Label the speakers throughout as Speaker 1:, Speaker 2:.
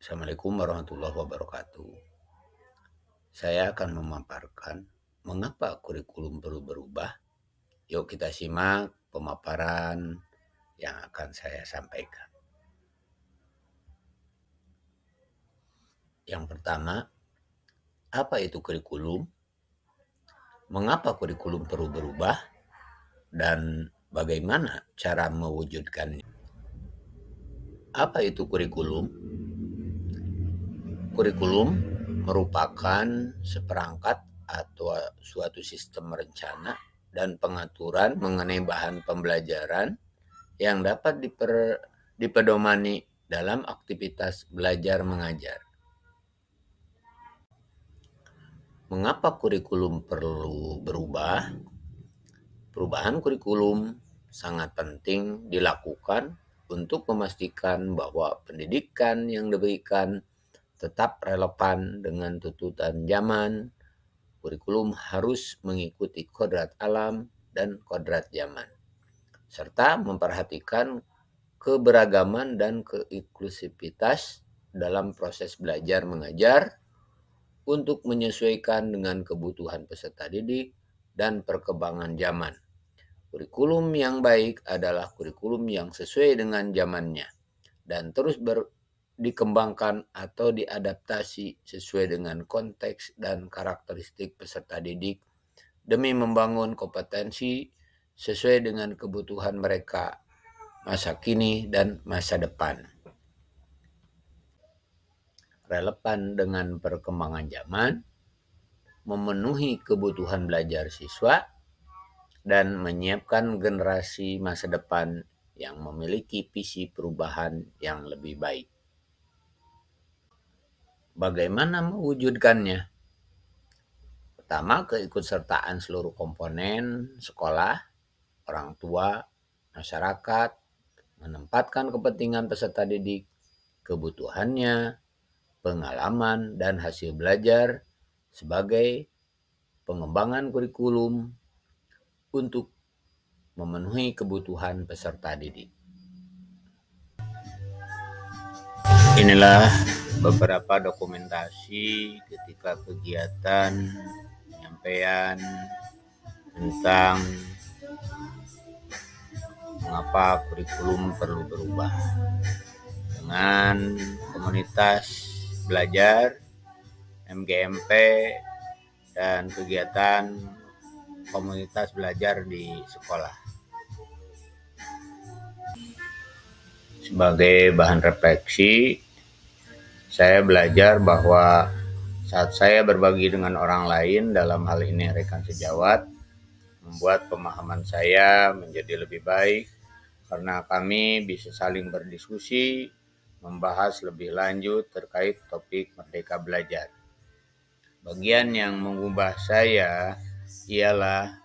Speaker 1: Assalamualaikum warahmatullahi wabarakatuh. Saya akan memaparkan mengapa kurikulum perlu berubah. Yuk kita simak pemaparan yang akan saya sampaikan. Yang pertama, apa itu kurikulum? Mengapa kurikulum perlu berubah? Dan bagaimana cara mewujudkannya? Apa itu kurikulum? Kurikulum merupakan seperangkat atau suatu sistem rencana dan pengaturan mengenai bahan pembelajaran yang dapat dipedomani dalam aktivitas belajar mengajar. Mengapa kurikulum perlu berubah? Perubahan kurikulum sangat penting dilakukan untuk memastikan bahwa pendidikan yang diberikan tetap relevan dengan tuntutan zaman. Kurikulum harus mengikuti kodrat alam dan kodrat zaman, serta memperhatikan keberagaman dan keinklusivitas dalam proses belajar mengajar untuk menyesuaikan dengan kebutuhan peserta didik dan perkembangan zaman. Kurikulum yang baik adalah kurikulum yang sesuai dengan zamannya dan terus dikembangkan atau diadaptasi sesuai dengan konteks dan karakteristik peserta didik demi membangun kompetensi sesuai dengan kebutuhan mereka masa kini dan masa depan. Relevan dengan perkembangan zaman, memenuhi kebutuhan belajar siswa, dan menyiapkan generasi masa depan yang memiliki visi perubahan yang lebih baik. Bagaimana mewujudkannya? Pertama, keikutsertaan seluruh komponen sekolah, orang tua, masyarakat, menempatkan kepentingan peserta didik, kebutuhannya, pengalaman, dan hasil belajar sebagai pengembangan kurikulum untuk memenuhi kebutuhan peserta didik. Inilah beberapa dokumentasi ketika kegiatan penyampaian tentang mengapa kurikulum perlu berubah dengan komunitas belajar, MGMP, dan kegiatan komunitas belajar di sekolah. Sebagai bahan refleksi, saya belajar bahwa saat saya berbagi dengan orang lain, dalam hal ini rekan sejawat, membuat pemahaman saya menjadi lebih baik karena kami bisa saling berdiskusi, membahas lebih lanjut terkait topik Merdeka Belajar. Bagian yang mengubah saya ialah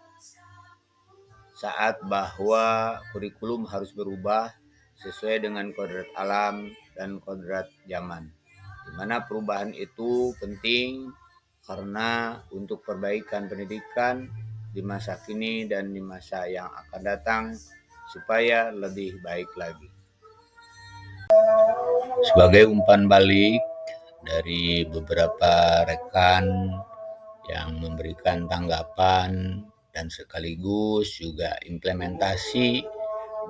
Speaker 1: saat bahwa kurikulum harus berubah sesuai dengan kodrat alam dan kodrat zaman, di mana perubahan itu penting karena untuk perbaikan pendidikan di masa kini dan di masa yang akan datang supaya lebih baik lagi. Sebagai umpan balik dari beberapa rekan yang memberikan tanggapan dan sekaligus juga implementasi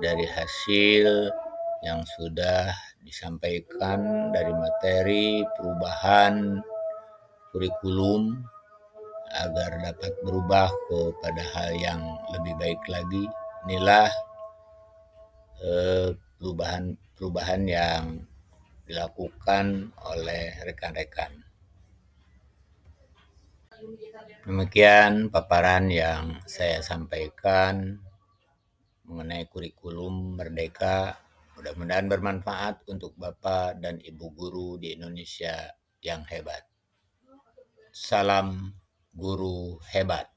Speaker 1: dari hasil yang sudah disampaikan dari materi perubahan kurikulum agar dapat berubah kepada hal yang lebih baik lagi. Inilah perubahan yang dilakukan oleh rekan-rekan. Demikian paparan yang saya sampaikan mengenai kurikulum Merdeka. Mudah-mudahan bermanfaat untuk Bapak dan Ibu guru di Indonesia yang hebat. Salam guru hebat.